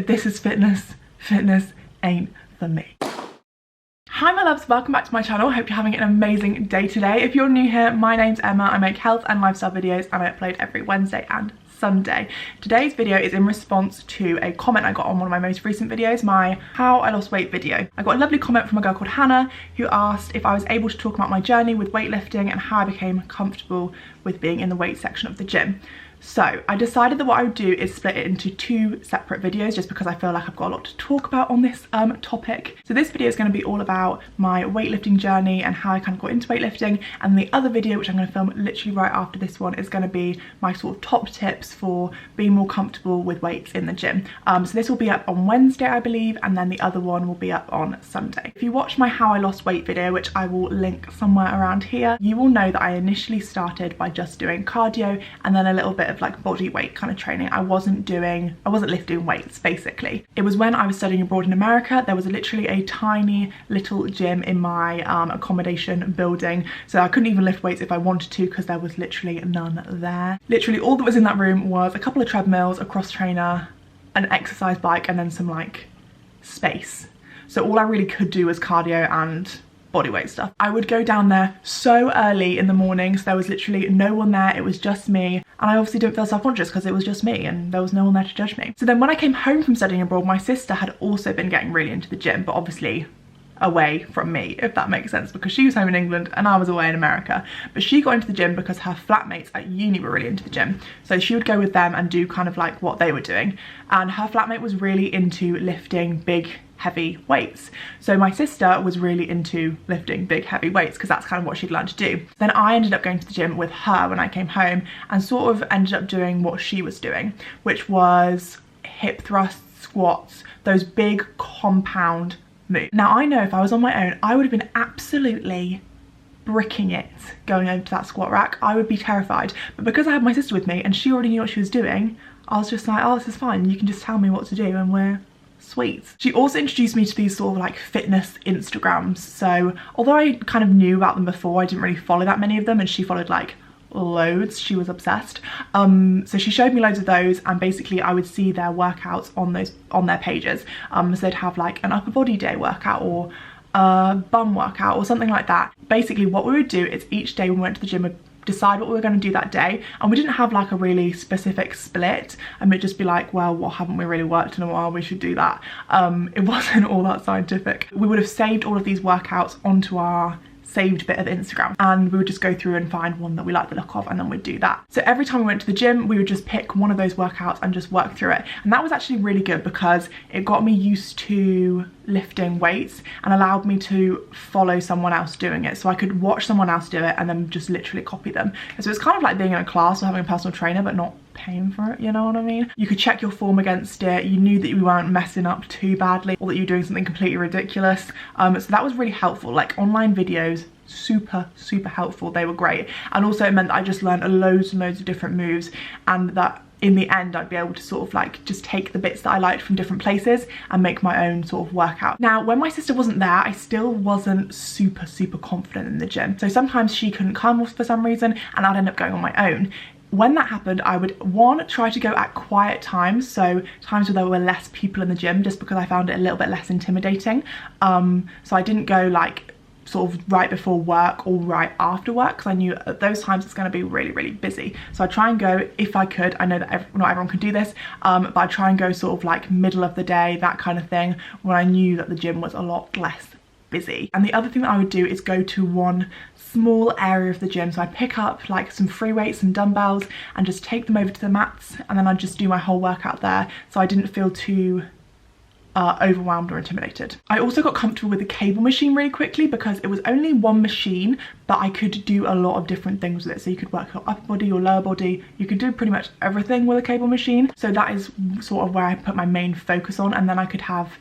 If this is fitness, fitness ain't for me. Hi my loves, welcome back to my channel. Hope you're having an amazing day today. If you're new here, my name's Emma. I make health and lifestyle videos and I upload every Wednesday and Sunday. Today's video is in response to a comment I got on one of my most recent videos, my how I lost weight video. I got a lovely comment from a girl called Hannah who asked if I was able to talk about my journey with weightlifting and how I became comfortable with being in the weight section of the gym. So I decided that what I would do is split it into two separate videos just because I feel like I've got a lot to talk about on this topic. So this video is going to be all about my weightlifting journey and how I kind of got into weightlifting, and the other video, which I'm going to film literally right after this one, is going to be my sort of top tips for being more comfortable with weights in the gym. So this will be up on Wednesday I believe, and then the other one will be up on Sunday. If you watch my how I lost weight video, which I will link somewhere around here, you will know that I initially started by just doing cardio and then a little bit of like body weight kind of training. I wasn't lifting weights basically. It was when I was studying abroad in America. There was literally a tiny little gym in my accommodation building, so I couldn't even lift weights if I wanted to because there was literally none there. Literally all that was in that room was a couple of treadmills, a cross trainer, an exercise bike, and then some like space. So all I really could do was cardio and bodyweight stuff. I would go down there so early in the morning, so there was literally no one there. It was just me, and I obviously didn't feel self-conscious because it was just me and there was no one there to judge me. So then when I came home from studying abroad, my sister had also been getting really into the gym, but obviously away from me, if that makes sense, because she was home in England and I was away in America. But she got into the gym because her flatmates at uni were really into the gym, so she would go with them and do kind of like what they were doing, and her flatmate was really into lifting big heavy weights. So my sister was really into lifting big heavy weights because that's kind of what she'd learned to do. Then I ended up going to the gym with her when I came home and sort of ended up doing what she was doing, which was hip thrusts, squats, those big compound moves. Now I know if I was on my own, I would have been absolutely bricking it going over to that squat rack. I would be terrified, but because I had my sister with me and she already knew what she was doing, I was just like, oh, this is fine, you can just tell me what to do and we're sweet. She also introduced me to these sort of like fitness Instagrams. So although I kind of knew about them before, I didn't really follow that many of them, and she followed like loads. She was obsessed. So she showed me loads of those, and basically I would see their workouts on their pages. So they'd have like an upper body day workout or a bum workout or something like that. Basically what we would do is each day when we went to the gym, we'd decide what we were going to do that day, and we didn't have like a really specific split, and it'd just be like, well, what haven't we really worked in a while, we should do that. It wasn't all that scientific. We would have saved all of these workouts onto our saved bit of Instagram, and we would just go through and find one that we like the look of, and then we'd do that. So every time we went to the gym, we would just pick one of those workouts and just work through it, and that was actually really good because it got me used to lifting weights and allowed me to follow someone else doing it, so I could watch someone else do it and then just literally copy them. So it's kind of like being in a class or having a personal trainer but not paying for it, you know what I mean? You could check your form against it, you knew that you weren't messing up too badly or that you were doing something completely ridiculous. So that was really helpful. Like online videos, super helpful, they were great, and also it meant that I just learned loads and loads of different moves, and that in the end I'd be able to sort of like just take the bits that I liked from different places and make my own sort of workout. Now when my sister wasn't there, I still wasn't super confident in the gym, so sometimes she couldn't come for some reason and I'd end up going on my own. When that happened, I would try to go at quiet times, so times where there were less people in the gym, just because I found it a little bit less intimidating. So I didn't go like sort of right before work or right after work, because I knew at those times it's going to be really busy. So I try and go, if I could, I know that not everyone can do this, but I try and go sort of like middle of the day, that kind of thing, when I knew that the gym was a lot less busy. And the other thing that I would do is go to one small area of the gym, so I'd pick up like some free weights, some dumbbells, and just take them over to the mats, and then I'd just do my whole workout there, so I didn't feel too overwhelmed or intimidated. I also got comfortable with the cable machine really quickly because it was only one machine, but I could do a lot of different things with it. So you could work your upper body, your lower body, you could do pretty much everything with a cable machine. So that is sort of where I put my main focus on, and then I could have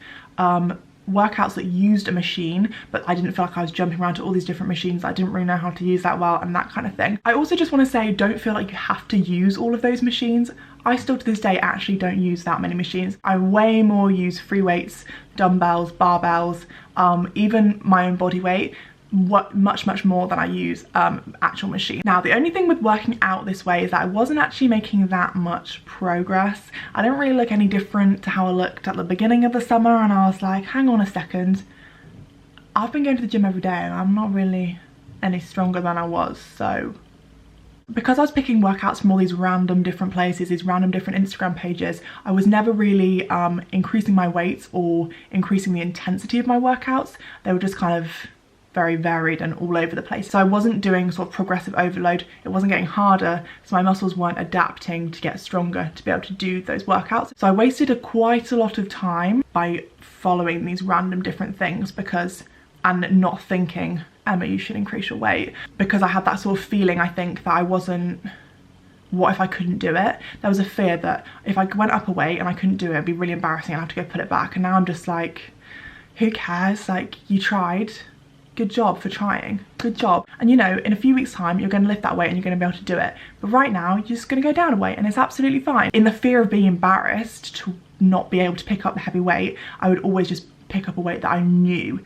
workouts that used a machine, but I didn't feel like I was jumping around to all these different machines I didn't really know how to use that well, and that kind of thing. I also just want to say, don't feel like you have to use all of those machines. I still to this day actually don't use that many machines. I way more use free weights, dumbbells, barbells, even my own body weight. much more than I use actual machine. Now, the only thing with working out this way is that I wasn't actually making that much progress. I didn't really look any different to how I looked at the beginning of the summer, and I was like, hang on a second, I've been going to the gym every day and I'm not really any stronger than I was. So because I was picking workouts from all these random different places, these random different Instagram pages, I was never really increasing my weights or increasing the intensity of my workouts. They were just kind of very varied and all over the place. So I wasn't doing sort of progressive overload. It wasn't getting harder, so my muscles weren't adapting to get stronger to be able to do those workouts. So I wasted quite a lot of time by following these random different things and not thinking, Emma, you should increase your weight, because I had that sort of feeling, I think, that I wasn't, what if I couldn't do it? There was a fear that if I went up a weight and I couldn't do it, it'd be really embarrassing and I'd have to go put it back. And now I'm just like, who cares? Like, you tried. Good job for trying. Good job. And you know, in a few weeks time, you're going to lift that weight and you're going to be able to do it. But right now, you're just going to go down a weight and it's absolutely fine. In the fear of being embarrassed to not be able to pick up the heavy weight, I would always just pick up a weight that I knew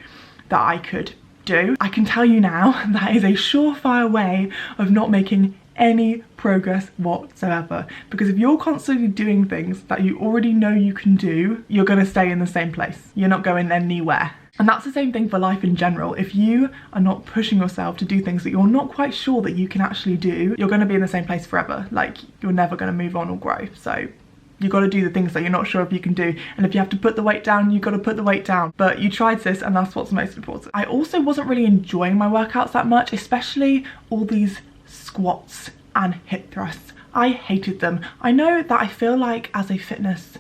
that I could do. I can tell you now, that is a surefire way of not making any progress whatsoever, because if you're constantly doing things that you already know you can do, you're going to stay in the same place. You're not going anywhere. And that's the same thing for life in general. If you are not pushing yourself to do things that you're not quite sure that you can actually do, you're going to be in the same place forever. Like, you're never going to move on or grow. So you got to do the things that you're not sure if you can do, and if you have to put the weight down, you got to put the weight down. But you tried this, and that's what's most important. I also wasn't really enjoying my workouts that much, especially all these squats and hip thrusts. I hated them. I know that I feel like as a fitness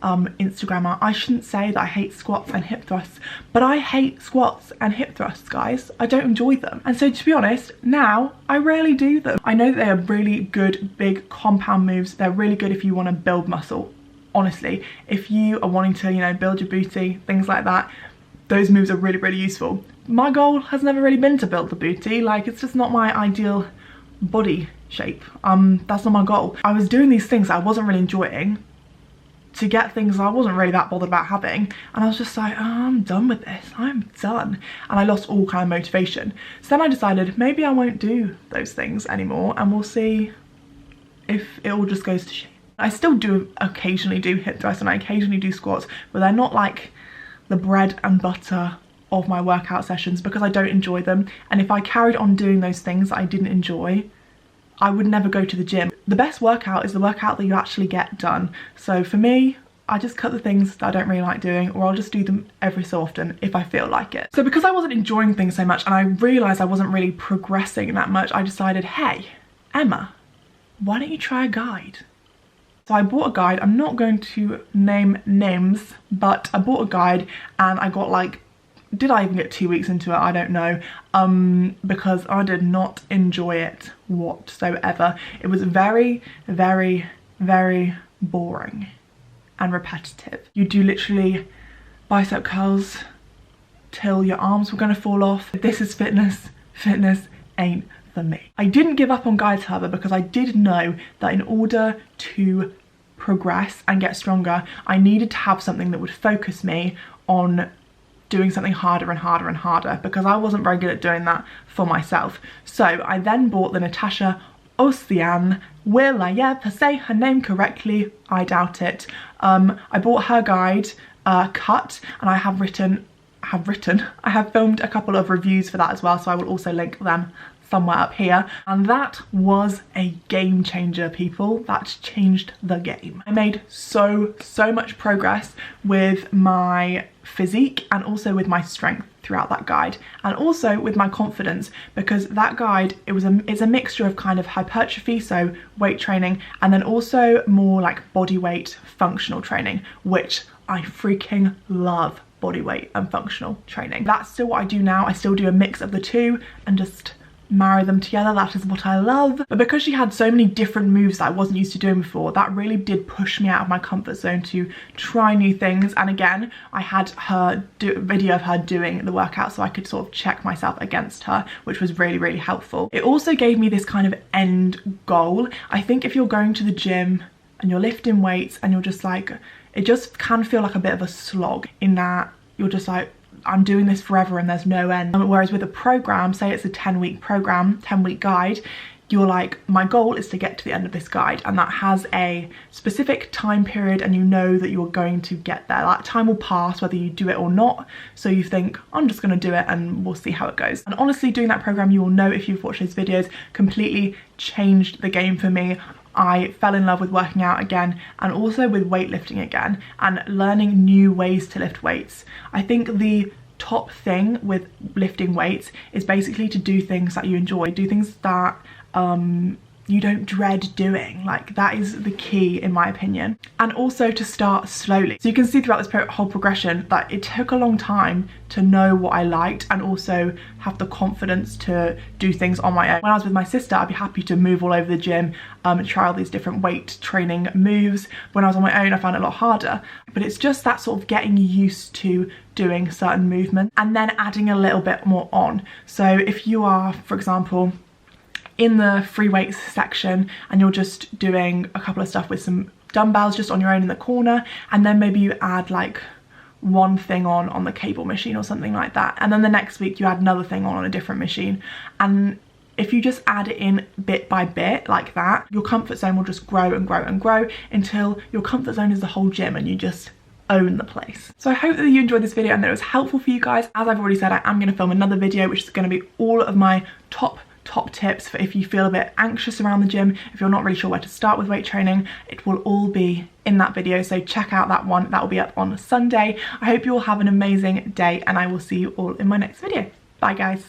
Instagrammer, I shouldn't say that I hate squats and hip thrusts, but I hate squats and hip thrusts, guys. I don't enjoy them. And so, to be honest, now I rarely do them. I know that they are really good, big compound moves. They're really good if you want to build muscle. Honestly, if you are wanting to, you know, build your booty, things like that, those moves are really, really useful. My goal has never really been to build the booty. Like, it's just not my ideal body shape. That's not my goal. I was doing these things that I wasn't really enjoying to get things I wasn't really that bothered about having, and I was just like, oh, I'm done with this, I'm done. And I lost all kind of motivation. So then I decided maybe I won't do those things anymore, and we'll see if it all just goes to shit. I still do occasionally do hip thrusts and I occasionally do squats, but they're not like the bread and butter of my workout sessions because I don't enjoy them. And if I carried on doing those things that I didn't enjoy, I would never go to the gym. The best workout is the workout that you actually get done. So for me, I just cut the things that I don't really like doing, or I'll just do them every so often if I feel like it. So because I wasn't enjoying things so much and I realised I wasn't really progressing that much, I decided, hey, Emma, why don't you try a guide? So I bought a guide. I'm not going to name names, but I bought a guide and I got like, did I even get 2 weeks into it? I don't know, because I did not enjoy it whatsoever. It was very, very, very boring and repetitive. You do literally bicep curls till your arms were gonna fall off. This is fitness. Fitness ain't for me. I didn't give up on guides, however, because I did know that in order to progress and get stronger, I needed to have something that would focus me on doing something harder and harder and harder, because I wasn't very good at doing that for myself. So I then bought the Natasha Ocean. Will I ever say her name correctly? I doubt it. I bought her guide cut, and I have filmed a couple of reviews for that as well, so I will also link them somewhere up here. And that was a game changer, people. That changed the game. I made so much progress with my physique and also with my strength throughout that guide, and also with my confidence, because that guide, it's a mixture of kind of hypertrophy, so weight training, and then also more like body weight functional training, which I freaking love. Body weight and functional training. That's still what I do now. I still do a mix of the two and just marry them together. That is what I love. But because she had so many different moves that I wasn't used to doing before, that really did push me out of my comfort zone to try new things. And again, I had her video of her doing the workout, so I could sort of check myself against her, which was really, really helpful. It also gave me this kind of end goal. I think if you're going to the gym and you're lifting weights and you're just like, it just can feel like a bit of a slog, in that you're just like I'm doing this forever and there's no end. Whereas with a program, say it's a 10-week program, 10-week guide, you're like, my goal is to get to the end of this guide, and that has a specific time period, and you know that you're going to get there. That time will pass whether you do it or not, so you think, I'm just going to do it and we'll see how it goes. And honestly, doing that program, you will know if you've watched those videos, completely changed the game for me. I fell in love with working out again, and also with weightlifting again, and learning new ways to lift weights. I think the top thing with lifting weights is basically to do things that you enjoy, do things that you don't dread doing. Like, that is the key in my opinion. And also to start slowly. So you can see throughout this whole progression that it took a long time to know what I liked, and also have the confidence to do things on my own. When I was with my sister, I'd be happy to move all over the gym and try all these different weight training moves. When I was on my own, I found it a lot harder. But it's just that sort of getting used to doing certain movements and then adding a little bit more on. So if you are, for example, in the free weights section and you're just doing a couple of stuff with some dumbbells just on your own in the corner, and then maybe you add like one thing on the cable machine or something like that, and then the next week you add another thing on a different machine, and if you just add it in bit by bit like that, your comfort zone will just grow and grow and grow until your comfort zone is the whole gym and you just own the place. So I hope that you enjoyed this video and that it was helpful for you guys. As I've already said, I am going to film another video which is going to be all of my top tips for if you feel a bit anxious around the gym, if you're not really sure where to start with weight training. It will all be in that video, so check out that one. That will be up on Sunday. I hope you all have an amazing day, and I will see you all in my next video. Bye guys.